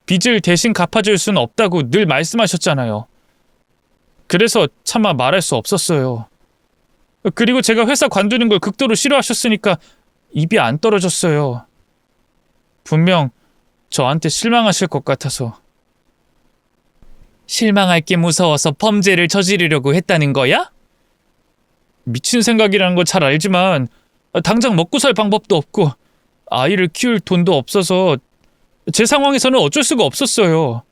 빚을 대신 갚아줄 수는 없다고 늘 말씀하셨잖아요. 그래서 차마 말할 수 없었어요. 그리고 제가 회사 관두는 걸 극도로 싫어하셨으니까 입이 안 떨어졌어요. 분명 저한테 실망하실 것 같아서. 실망할 게 무서워서 범죄를 저지르려고 했다는 거야? 미친 생각이라는 거 잘 알지만 당장 먹고 살 방법도 없고 아이를 키울 돈도 없어서 제 상황에서는 어쩔 수가 없었어요.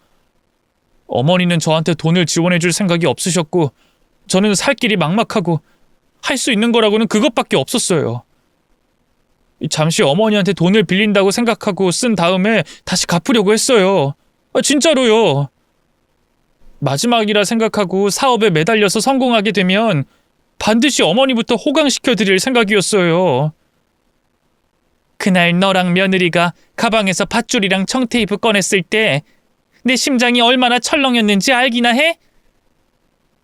어머니는 저한테 돈을 지원해줄 생각이 없으셨고 저는 살 길이 막막하고 할 수 있는 거라고는 그것밖에 없었어요. 잠시 어머니한테 돈을 빌린다고 생각하고 쓴 다음에 다시 갚으려고 했어요. 진짜로요. 마지막이라 생각하고 사업에 매달려서 성공하게 되면 반드시 어머니부터 호강시켜드릴 생각이었어요. 그날 너랑 며느리가 가방에서 밧줄이랑 청테이프 꺼냈을 때 내 심장이 얼마나 철렁했는지 알기나 해?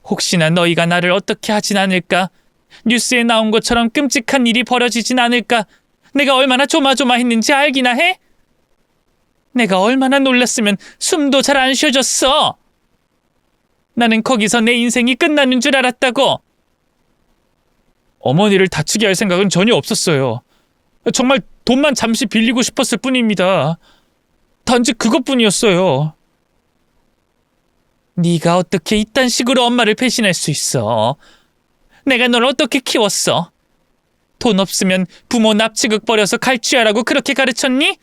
혹시나 너희가 나를 어떻게 하진 않을까? 뉴스에 나온 것처럼 끔찍한 일이 벌어지진 않을까? 내가 얼마나 조마조마했는지 알기나 해? 내가 얼마나 놀랐으면 숨도 잘 안 쉬어졌어. 나는 거기서 내 인생이 끝나는 줄 알았다고. 어머니를 다치게 할 생각은 전혀 없었어요. 정말 돈만 잠시 빌리고 싶었을 뿐입니다. 단지 그것뿐이었어요. 네가 어떻게 이딴 식으로 엄마를 배신할 수 있어? 내가 널 어떻게 키웠어? 돈 없으면 부모 납치극 버려서 갈취하라고 그렇게 가르쳤니?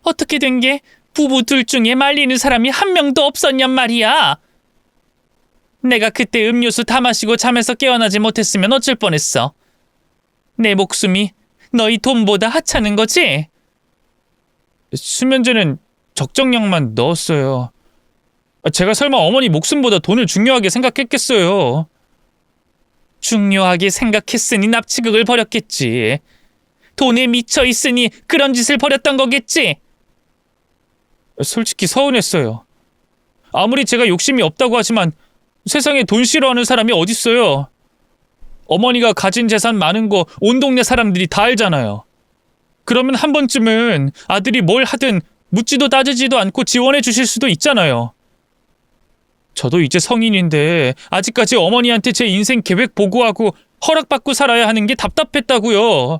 어떻게 된 게 부부 둘 중에 말리는 사람이 한 명도 없었냔 말이야. 내가 그때 음료수 다 마시고 잠에서 깨어나지 못했으면 어쩔 뻔했어. 내 목숨이 너희 돈보다 하찮은 거지? 수면제는 적정량만 넣었어요. 제가 설마 어머니 목숨보다 돈을 중요하게 생각했겠어요. 중요하게 생각했으니 납치극을 벌였겠지. 돈에 미쳐 있으니 그런 짓을 벌였던 거겠지. 솔직히 서운했어요. 아무리 제가 욕심이 없다고 하지만 세상에 돈 싫어하는 사람이 어딨어요. 어머니가 가진 재산 많은 거 온 동네 사람들이 다 알잖아요. 그러면 한 번쯤은 아들이 뭘 하든 묻지도 따지지도 않고 지원해 주실 수도 있잖아요. 저도 이제 성인인데 아직까지 어머니한테 제 인생 계획 보고하고 허락받고 살아야 하는 게 답답했다고요.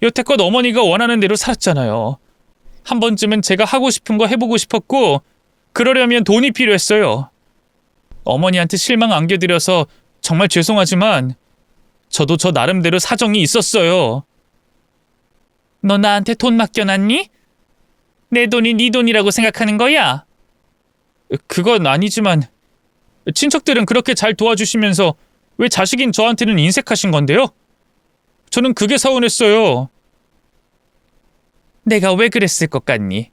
여태껏 어머니가 원하는 대로 살았잖아요. 한 번쯤은 제가 하고 싶은 거 해보고 싶었고 그러려면 돈이 필요했어요. 어머니한테 실망 안겨드려서 정말 죄송하지만 저도 저 나름대로 사정이 있었어요. 너 나한테 돈 맡겨놨니? 내 돈이 네 돈이라고 생각하는 거야? 그건 아니지만 친척들은 그렇게 잘 도와주시면서 왜 자식인 저한테는 인색하신 건데요? 저는 그게 서운했어요. 내가 왜 그랬을 것 같니?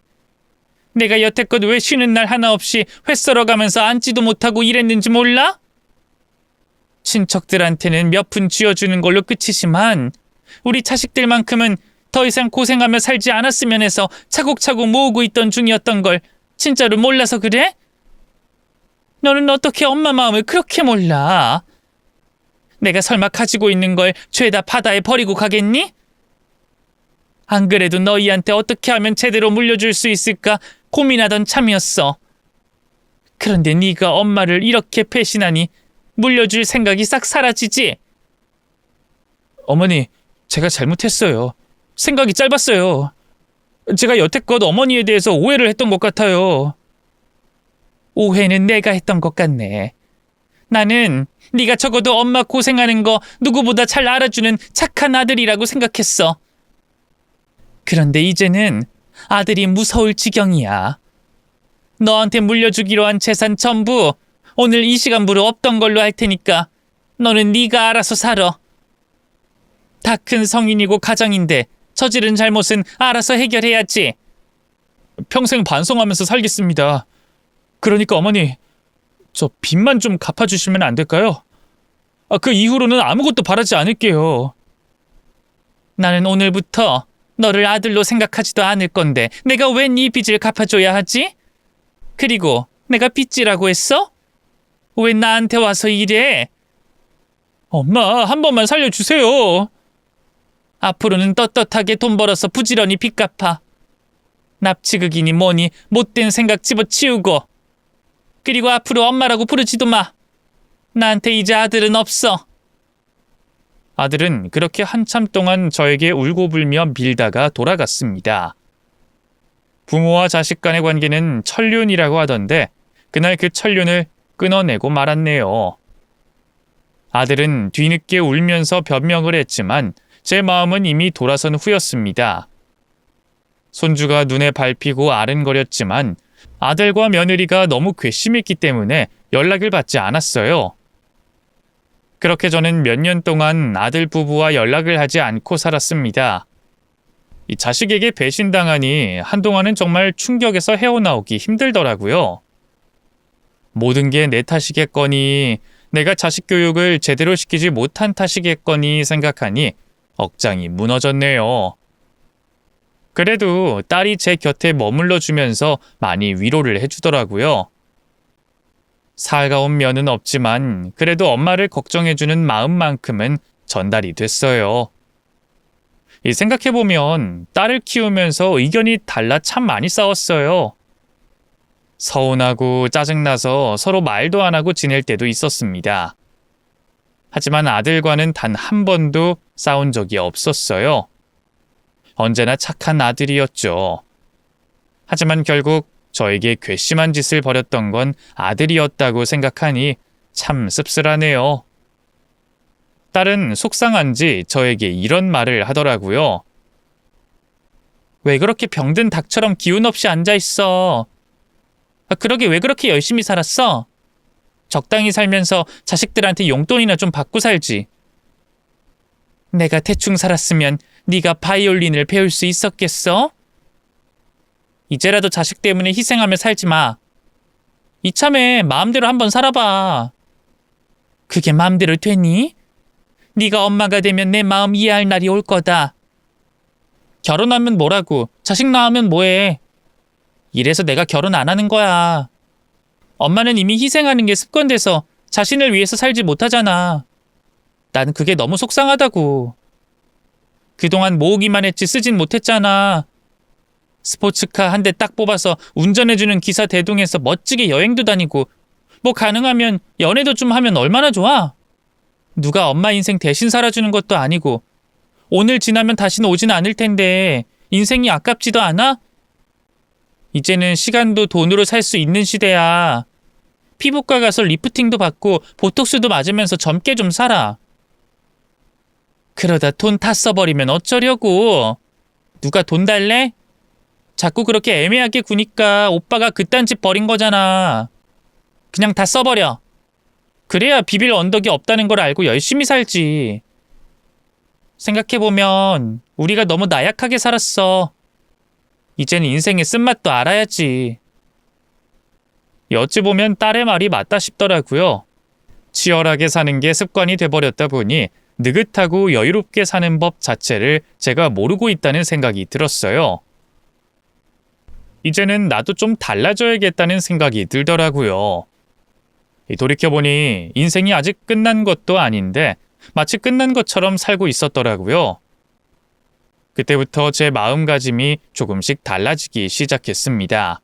내가 여태껏 왜 쉬는 날 하나 없이 회 썰어 가면서 앉지도 못하고 일했는지 몰라? 친척들한테는 몇 푼 쥐어주는 걸로 끝이지만 우리 자식들만큼은 더 이상 고생하며 살지 않았으면 해서 차곡차곡 모으고 있던 중이었던 걸 진짜로 몰라서 그래? 너는 어떻게 엄마 마음을 그렇게 몰라? 내가 설마 가지고 있는 걸 죄다 바다에 버리고 가겠니? 안 그래도 너희한테 어떻게 하면 제대로 물려줄 수 있을까 고민하던 참이었어. 그런데 네가 엄마를 이렇게 배신하니 물려줄 생각이 싹 사라지지? 어머니, 제가 잘못했어요. 생각이 짧았어요. 제가 여태껏 어머니에 대해서 오해를 했던 것 같아요. 오해는 내가 했던 것 같네. 나는 네가 적어도 엄마 고생하는 거 누구보다 잘 알아주는 착한 아들이라고 생각했어. 그런데 이제는 아들이 무서울 지경이야. 너한테 물려주기로 한 재산 전부 오늘 이 시간부로 없던 걸로 할 테니까 너는 네가 알아서 살아. 다 큰 성인이고 가장인데 저지른 잘못은 알아서 해결해야지. 평생 반성하면서 살겠습니다. 그러니까 어머니, 저 빚만 좀 갚아주시면 안 될까요? 그 이후로는 아무것도 바라지 않을게요. 나는 오늘부터 너를 아들로 생각하지도 않을 건데 내가 왜 네 빚을 갚아줘야 하지? 그리고 내가 빚지라고 했어? 왜 나한테 와서 이래? 엄마, 한 번만 살려주세요. 앞으로는 떳떳하게 돈 벌어서 부지런히 빚 갚아. 납치극이니 뭐니 못된 생각 집어치우고. 그리고 앞으로 엄마라고 부르지도 마. 나한테 이제 아들은 없어. 아들은 그렇게 한참 동안 저에게 울고불며 빌다가 돌아갔습니다. 부모와 자식 간의 관계는 천륜이라고 하던데 그날 그 천륜을 끊어내고 말았네요. 아들은 뒤늦게 울면서 변명을 했지만 제 마음은 이미 돌아선 후였습니다. 손주가 눈에 밟히고 아른거렸지만 아들과 며느리가 너무 괘씸했기 때문에 연락을 받지 않았어요. 그렇게 저는 몇 년 동안 아들 부부와 연락을 하지 않고 살았습니다. 이 자식에게 배신당하니 한동안은 정말 충격에서 헤어나오기 힘들더라고요. 모든 게 내 탓이겠거니, 내가 자식 교육을 제대로 시키지 못한 탓이겠거니 생각하니 억장이 무너졌네요. 그래도 딸이 제 곁에 머물러 주면서 많이 위로를 해주더라고요. 살가운 면은 없지만 그래도 엄마를 걱정해주는 마음만큼은 전달이 됐어요. 생각해보면 딸을 키우면서 의견이 달라 참 많이 싸웠어요. 서운하고 짜증나서 서로 말도 안 하고 지낼 때도 있었습니다. 하지만 아들과는 단 한 번도 싸운 적이 없었어요. 언제나 착한 아들이었죠. 하지만 결국 저에게 괘씸한 짓을 벌였던 건 아들이었다고 생각하니 참 씁쓸하네요. 딸은 속상한지 저에게 이런 말을 하더라고요. 왜 그렇게 병든 닭처럼 기운 없이 앉아있어? 그러게 왜 그렇게 열심히 살았어? 적당히 살면서 자식들한테 용돈이나 좀 받고 살지. 내가 대충 살았으면 네가 바이올린을 배울 수 있었겠어? 이제라도 자식 때문에 희생하며 살지 마. 이참에 마음대로 한번 살아봐. 그게 마음대로 되니? 네가 엄마가 되면 내 마음 이해할 날이 올 거다. 결혼하면 뭐라고, 자식 낳으면 뭐해. 이래서 내가 결혼 안 하는 거야. 엄마는 이미 희생하는 게 습관돼서 자신을 위해서 살지 못하잖아. 난 그게 너무 속상하다고. 그동안 모으기만 했지 쓰진 못했잖아. 스포츠카 한 대 딱 뽑아서 운전해주는 기사 대동해서 멋지게 여행도 다니고 뭐 가능하면 연애도 좀 하면 얼마나 좋아? 누가 엄마 인생 대신 살아주는 것도 아니고 오늘 지나면 다시는 오진 않을 텐데 인생이 아깝지도 않아? 이제는 시간도 돈으로 살 수 있는 시대야. 피부과 가서 리프팅도 받고 보톡스도 맞으면서 젊게 좀 살아. 그러다 돈 다 써버리면 어쩌려고? 누가 돈 달래? 자꾸 그렇게 애매하게 구니까 오빠가 그딴 집 버린 거잖아. 그냥 다 써버려. 그래야 비빌 언덕이 없다는 걸 알고 열심히 살지. 생각해보면 우리가 너무 나약하게 살았어. 이제는 인생의 쓴맛도 알아야지. 어찌 보면 딸의 말이 맞다 싶더라고요. 치열하게 사는 게 습관이 돼버렸다 보니 느긋하고 여유롭게 사는 법 자체를 제가 모르고 있다는 생각이 들었어요. 이제는 나도 좀 달라져야겠다는 생각이 들더라고요. 돌이켜보니 인생이 아직 끝난 것도 아닌데 마치 끝난 것처럼 살고 있었더라고요. 그때부터 제 마음가짐이 조금씩 달라지기 시작했습니다.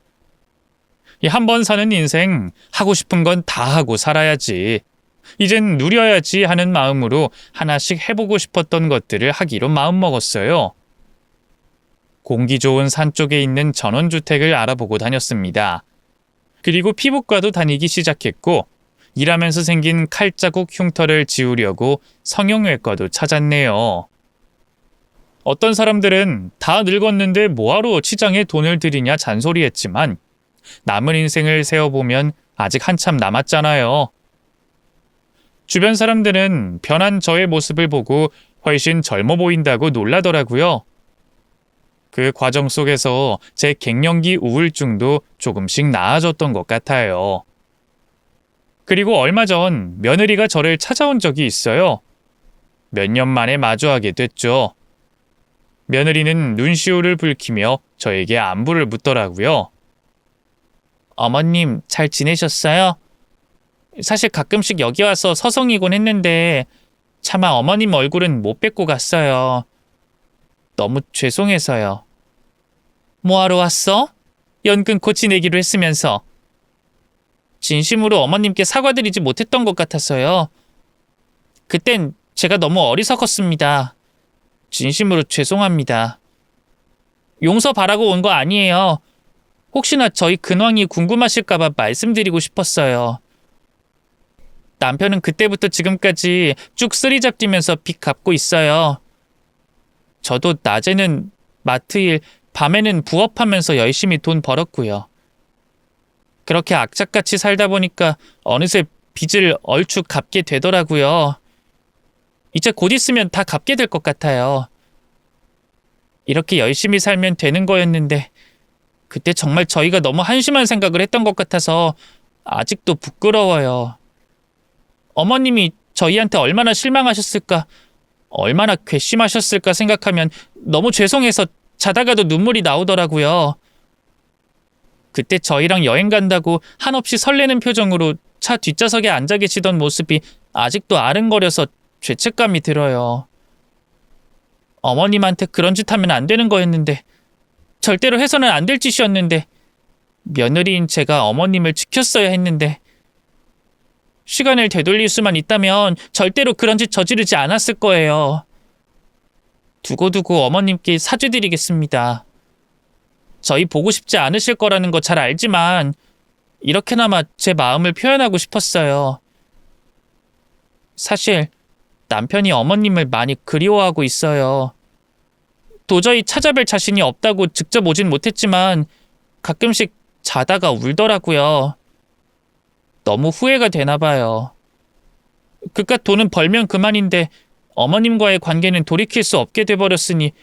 한 번 사는 인생, 하고 싶은 건 다 하고 살아야지. 이젠 누려야지 하는 마음으로 하나씩 해보고 싶었던 것들을 하기로 마음먹었어요. 공기 좋은 산 쪽에 있는 전원주택을 알아보고 다녔습니다. 그리고 피부과도 다니기 시작했고 일하면서 생긴 칼자국 흉터를 지우려고 성형외과도 찾았네요. 어떤 사람들은 다 늙었는데 뭐하러 치장에 돈을 들이냐 잔소리했지만 남은 인생을 세어보면 아직 한참 남았잖아요. 주변 사람들은 변한 저의 모습을 보고 훨씬 젊어 보인다고 놀라더라고요. 그 과정 속에서 제 갱년기 우울증도 조금씩 나아졌던 것 같아요. 그리고 얼마 전 며느리가 저를 찾아온 적이 있어요. 몇 년 만에 마주하게 됐죠. 며느리는 눈시울을 붉히며 저에게 안부를 묻더라고요. 어머님, 잘 지내셨어요? 사실 가끔씩 여기 와서 서성이곤 했는데 차마 어머님 얼굴은 못 뵙고 갔어요. 너무 죄송해서요. 뭐하러 왔어? 연 끊고 지내기로 했으면서. 진심으로 어머님께 사과드리지 못했던 것 같아서요. 그땐 제가 너무 어리석었습니다. 진심으로 죄송합니다. 용서 바라고 온 거 아니에요. 혹시나 저희 근황이 궁금하실까봐 말씀드리고 싶었어요. 남편은 그때부터 지금까지 쭉 쓰리잡 뛰면서 빚 갚고 있어요. 저도 낮에는 마트 일, 밤에는 부업하면서 열심히 돈 벌었고요. 그렇게 악착같이 살다 보니까 어느새 빚을 얼추 갚게 되더라고요. 이제 곧 있으면 다 갚게 될 것 같아요. 이렇게 열심히 살면 되는 거였는데 그때 정말 저희가 너무 한심한 생각을 했던 것 같아서 아직도 부끄러워요. 어머님이 저희한테 얼마나 실망하셨을까, 얼마나 괘씸하셨을까 생각하면 너무 죄송해서 자다가도 눈물이 나오더라고요. 그때 저희랑 여행 간다고 한없이 설레는 표정으로 차 뒷좌석에 앉아 계시던 모습이 아직도 아른거려서 죄책감이 들어요. 어머님한테 그런 짓 하면 안 되는 거였는데, 절대로 해서는 안 될 짓이었는데, 며느리인 제가 어머님을 지켰어야 했는데, 시간을 되돌릴 수만 있다면 절대로 그런 짓 저지르지 않았을 거예요. 두고두고 어머님께 사죄드리겠습니다. 저희 보고 싶지 않으실 거라는 거 잘 알지만 이렇게나마 제 마음을 표현하고 싶었어요. 사실 남편이 어머님을 많이 그리워하고 있어요. 도저히 찾아뵐 자신이 없다고 직접 오진 못했지만 가끔씩 자다가 울더라고요. 너무 후회가 되나 봐요. 그깟 돈은 벌면 그만인데 어머님과의 관계는 돌이킬 수 없게 돼버렸으니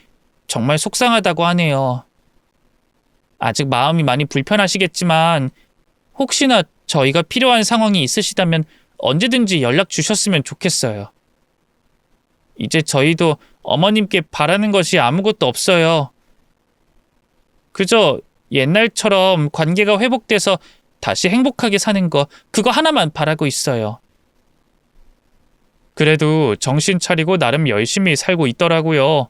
정말 속상하다고 하네요. 아직 마음이 많이 불편하시겠지만 혹시나 저희가 필요한 상황이 있으시다면 언제든지 연락 주셨으면 좋겠어요. 이제 저희도 어머님께 바라는 것이 아무것도 없어요. 그저 옛날처럼 관계가 회복돼서 다시 행복하게 사는 거, 그거 하나만 바라고 있어요. 그래도 정신 차리고 나름 열심히 살고 있더라고요.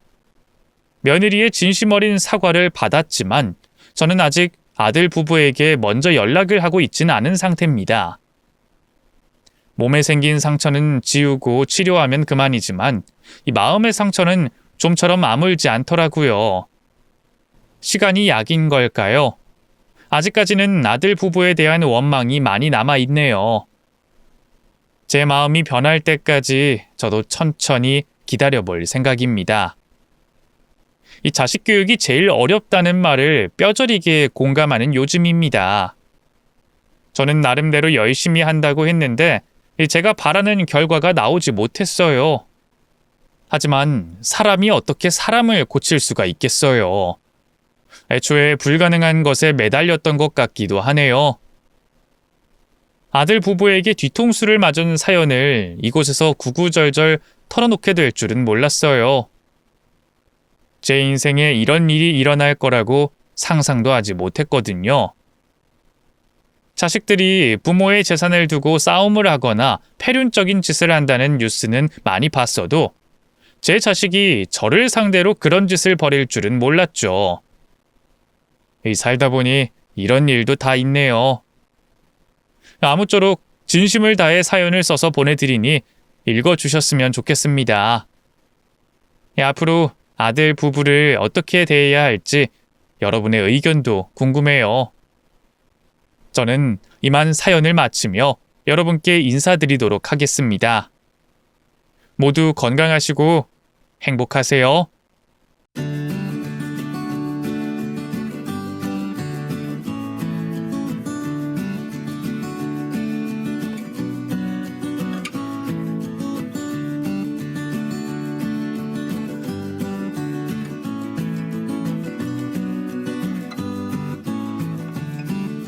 며느리의 진심 어린 사과를 받았지만 저는 아직 아들 부부에게 먼저 연락을 하고 있지는 않은 상태입니다. 몸에 생긴 상처는 지우고 치료하면 그만이지만 이 마음의 상처는 좀처럼 아물지 않더라고요. 시간이 약인 걸까요? 아직까지는 아들 부부에 대한 원망이 많이 남아있네요. 제 마음이 변할 때까지 저도 천천히 기다려볼 생각입니다. 이 자식 교육이 제일 어렵다는 말을 뼈저리게 공감하는 요즘입니다. 저는 나름대로 열심히 한다고 했는데 제가 바라는 결과가 나오지 못했어요. 하지만 사람이 어떻게 사람을 고칠 수가 있겠어요. 애초에 불가능한 것에 매달렸던 것 같기도 하네요. 아들 부부에게 뒤통수를 맞은 사연을 이곳에서 구구절절 털어놓게 될 줄은 몰랐어요. 제 인생에 이런 일이 일어날 거라고 상상도 하지 못했거든요. 자식들이 부모의 재산을 두고 싸움을 하거나 패륜적인 짓을 한다는 뉴스는 많이 봤어도 제 자식이 저를 상대로 그런 짓을 벌일 줄은 몰랐죠. 살다 보니 이런 일도 다 있네요. 아무쪼록 진심을 다해 사연을 써서 보내드리니 읽어주셨으면 좋겠습니다. 앞으로 아들 부부를 어떻게 대해야 할지 여러분의 의견도 궁금해요. 저는 이만 사연을 마치며 여러분께 인사드리도록 하겠습니다. 모두 건강하시고 행복하세요.